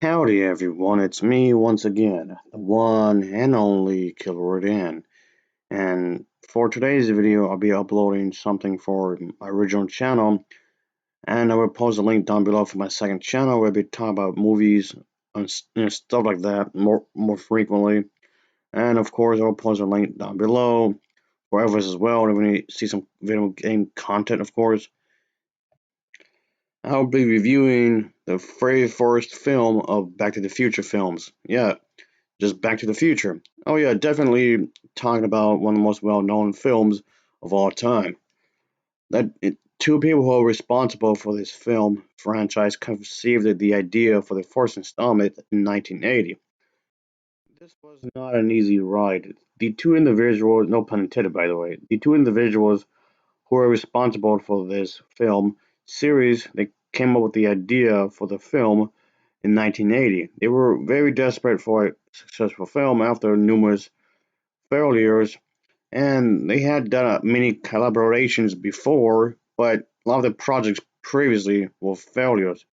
Howdy everyone, it's me once again, the one and only Killerrodan. And for today's video, I'll be uploading something for my original channel, and I will post a link down below for my second channel where I'll be talking about movies and stuff like that more frequently. And of course, I will post a link down below for others as well. And when you see some video game content, of course, I'll be reviewing the very first film of Back to the Future films. Yeah, just Back to the Future. Oh yeah, definitely talking about one of the most well-known films of all time. Two people who are responsible for this film franchise conceived the idea for the first installment in 1980. This was not an easy ride. The two individuals, no pun intended by the way, the two individuals who were responsible for this film series, they came up with the idea for the film in 1980. They were very desperate for a successful film after numerous failures, and they had done many collaborations before, but a lot of the projects previously were failures.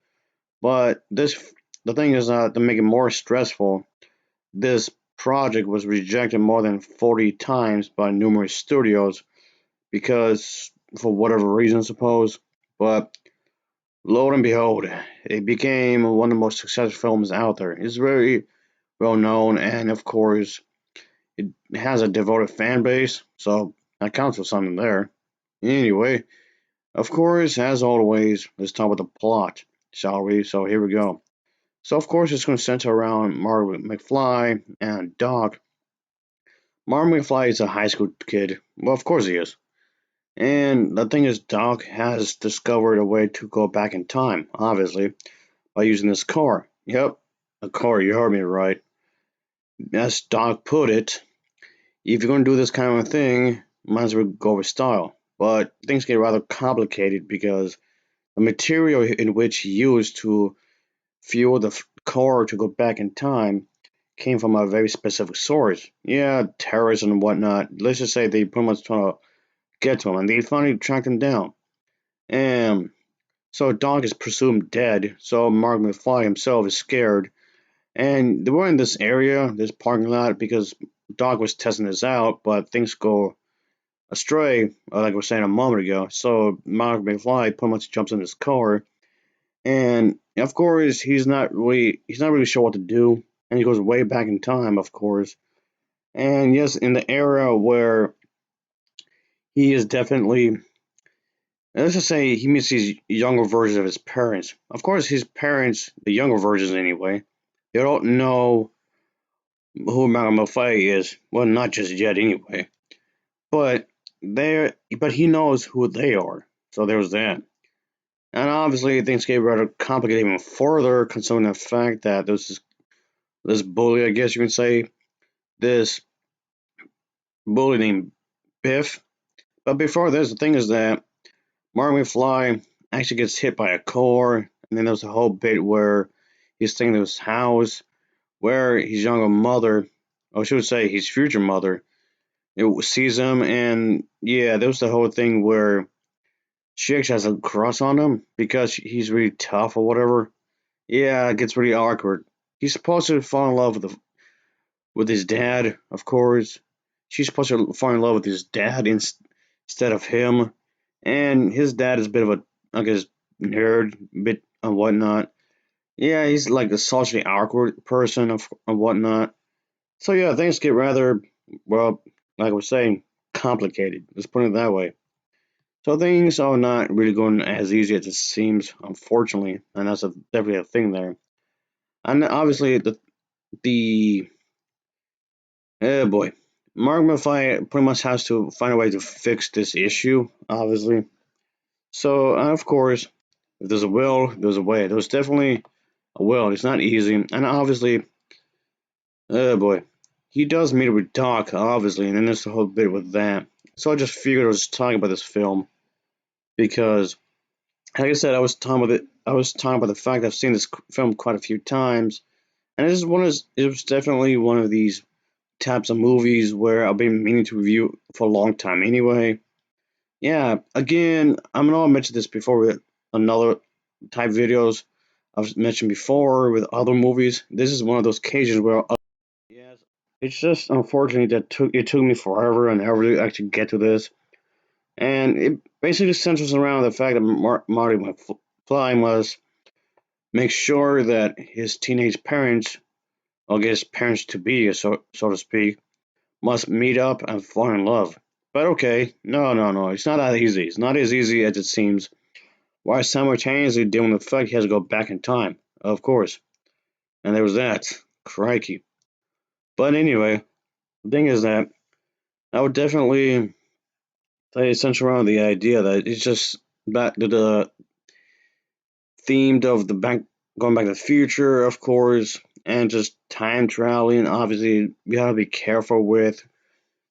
But the thing is, to make it more stressful, this project was rejected more than 40 times by numerous studios because, for whatever reason, I suppose. But lo and behold, it became one of the most successful films out there. It's very well known, and of course, it has a devoted fan base, so that counts for something there. Anyway, of course, as always, let's talk about the plot, shall we? So here we go. So of course, it's going to center around Martin McFly and Doc. Martin McFly is a high school kid. Well, of course he is. And the thing is, Doc has discovered a way to go back in time, obviously, by using this car. Yep, a car, you heard me right. As Doc put it, if you're going to do this kind of thing, might as well go with style. But things get rather complicated because the material in which he used to fuel the car to go back in time came from a very specific source. Yeah, terrorists and whatnot. Let's just say they pretty much trying to get to him, and they finally tracked him down. And so Doc is presumed dead. So Mark McFly himself is scared, and they were in this area, this parking lot, because Doc was testing this out, but things go astray, like I was saying a moment ago. So Mark McFly pretty much jumps in his car, and of course he's not really sure what to do, and he goes way back in time, of course. And yes, in the era where he is definitely, let's just say he meets these younger versions of his parents. Of course, his parents, the younger versions anyway, they don't know who Mark McFly is. Well, not just yet anyway. But but he knows who they are. So there's that. And obviously, things get rather complicated even further, considering the fact that there's this bully, I guess you can say, this bully named Biff. But before this, the thing is that Marty McFly actually gets hit by a car, and then there's a whole bit where he's staying in his house, where his younger mother, or I should say his future mother, sees him, and yeah, there was the whole thing where she actually has a crush on him because he's really tough or whatever. Yeah, it gets really awkward. He's supposed to fall in love with his dad, of course. She's supposed to fall in love with his dad instead of him, and his dad is a bit of a, I guess, nerd, bit and whatnot. Yeah, he's like a socially awkward person of and whatnot. So yeah, things get rather, well, like I was saying, complicated. Let's put it that way. So things are not really going as easy as it seems, unfortunately, and that's definitely a thing there. And obviously, the oh boy, Mark McFly pretty much has to find a way to fix this issue, obviously. So of course, if there's a will, there's a way. There's definitely a will. It's not easy, and obviously, oh boy, he does meet with Doc, obviously, and then there's a whole bit with that. So I just figured I was talking about this film because, like I said, I was talking about the fact I've seen this film quite a few times, and it was definitely one of these types of movies where I've been meaning to review for a long time. Anyway, yeah. Again, I know I mentioned this before with another type videos. I've mentioned before with other movies. This is one of those occasions where yes, it's just unfortunate that it took me forever and ever to actually get to this, and it basically centers around the fact that Marty McFly must make sure that his teenage parents, or I guess parents to be, so to speak, must meet up and fall in love. But okay, no, no, no, it's not that easy. It's not as easy as it seems. While simultaneously dealing with the fact he has to go back in time, of course. And there was that. Crikey. But anyway, the thing is that I would definitely say central around the idea that it's just back to the themed of the back going back to the future, of course, and just time traveling. Obviously, we gotta be careful with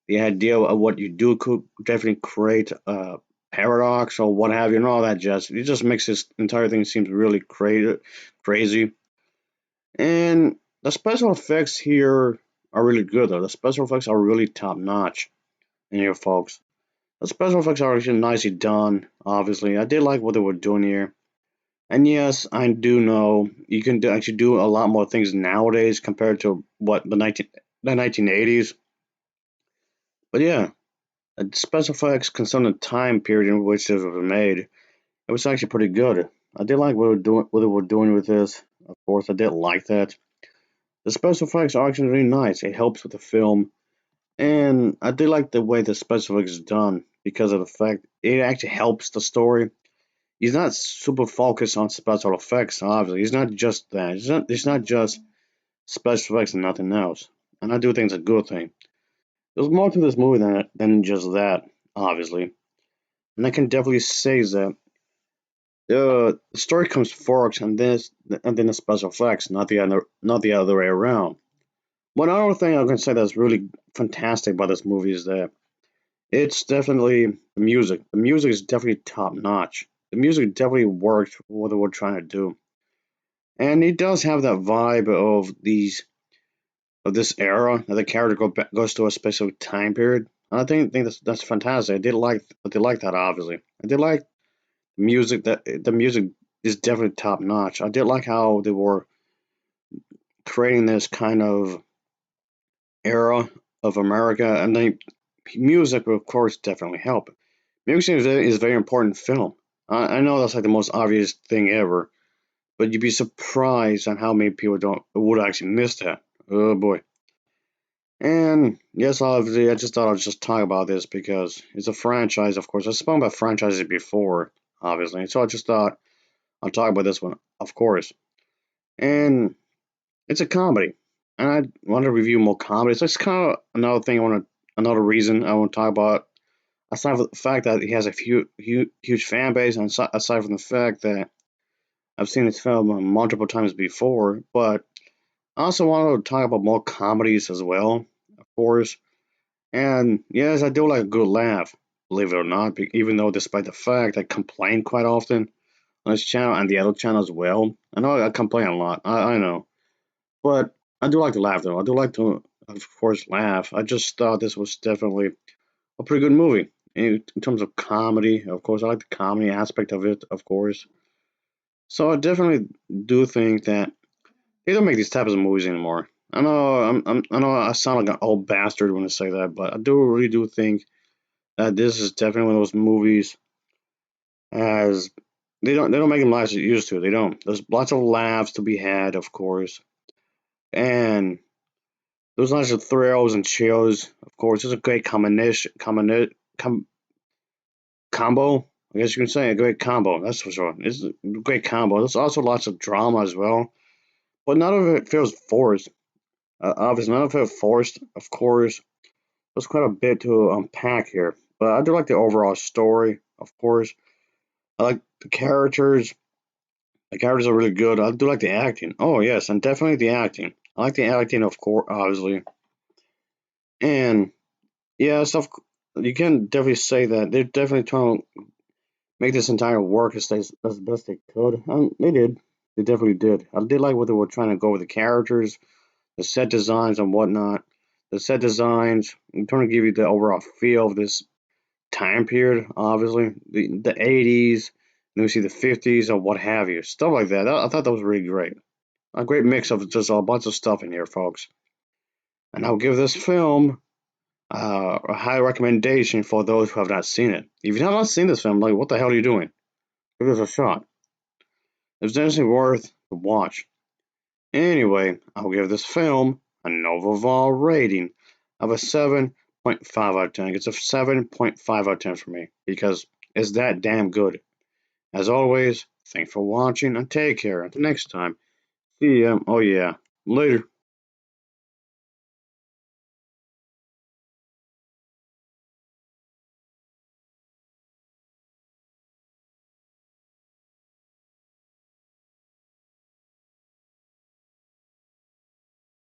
the idea of what you do could definitely create a paradox or what have you, and all that jazz. It just makes this entire thing seems really crazy. And the special effects here are really good, though. The special effects are really top notch in here, folks. The special effects are actually nicely done. Obviously, I did like what they were doing here. And yes, I do know you can actually do a lot more things nowadays compared to what the 1980s. But yeah, special effects concerning the time period in which this was made, it was actually pretty good. I did like what they were doing with this. Of course, I did like that. The special effects are actually really nice. It helps with the film, and I did like the way the special effects is done because of the fact it actually helps the story. He's not super focused on special effects. Obviously, he's not just that. It's not just special effects and nothing else. And I do think it's a good thing. There's more to this movie than just that, obviously. And I can definitely say that the story comes first, and then the special effects, not the other way around. One other thing I can say that's really fantastic about this movie is that it's definitely the music. The music is definitely top notch. The music definitely worked for what they were trying to do, and it does have that vibe of this era that the character goes to a specific time period. And I think that's fantastic. I did like that, obviously. I did like the music is definitely top notch. I did like how they were creating this kind of era of America, and then music, of course, definitely help. Music is a very important in film. I know that's like the most obvious thing ever, but you'd be surprised on how many people don't would actually miss that. Oh boy! And yes, obviously, I just thought I'd just talk about this because it's a franchise. Of course, I've spoken about franchises before, obviously, so I just thought I'll talk about this one, of course. And it's a comedy, and I want to review more comedies. That's kind of another reason I want to talk about. Aside from the fact that he has a huge fan base, and aside from the fact that I've seen this film multiple times before, but I also want to talk about more comedies as well, of course. And yes, I do like a good laugh, believe it or not, even though despite the fact I complain quite often on this channel and the other channel as well. I know I complain a lot, I know. But I do like to laugh though. I do like to, of course, laugh. I just thought this was definitely a pretty good movie. In terms of comedy, of course, I like the comedy aspect of it, of course. So I definitely do think that they don't make these types of movies anymore. I know I sound like an old bastard when I say that, but I do really do think that this is definitely one of those movies as they don't make them last as they used to. They don't. There's lots of laughs to be had, of course, and those lots of thrills and chills. Of course, it's a great combo. I guess you can say a great combo. That's for sure. It's a great combo. There's also lots of drama as well, but none of it feels forced. Obviously, none of it forced. Of course, there's quite a bit to unpack here, but I do like the overall story. Of course, I like the characters. The characters are really good. I do like the acting. Oh yes, and definitely the acting. I like the acting, of course, obviously, and yeah, stuff. You can definitely say that they're definitely trying to make this entire work as best they could. And they did. They definitely did. I did like what they were trying to go with the characters, the set designs, and whatnot. The set designs, I'm trying to give you the overall feel of this time period. Obviously, the 80s. New see the 50s or what have you. Stuff like that. I thought that was really great. A great mix of just a bunch of stuff in here, folks. And I'll give this film a high recommendation for those who have not seen it. If you have not seen this film, like, what the hell are you doing? Give this a shot. It's definitely worth the watch. Anyway, I'll give this film an overall rating of a 7.5 out of 10. It's a 7.5 out of 10 for me because it's that damn good. As always, thanks for watching and take care. Until next time, see ya. Oh yeah, later.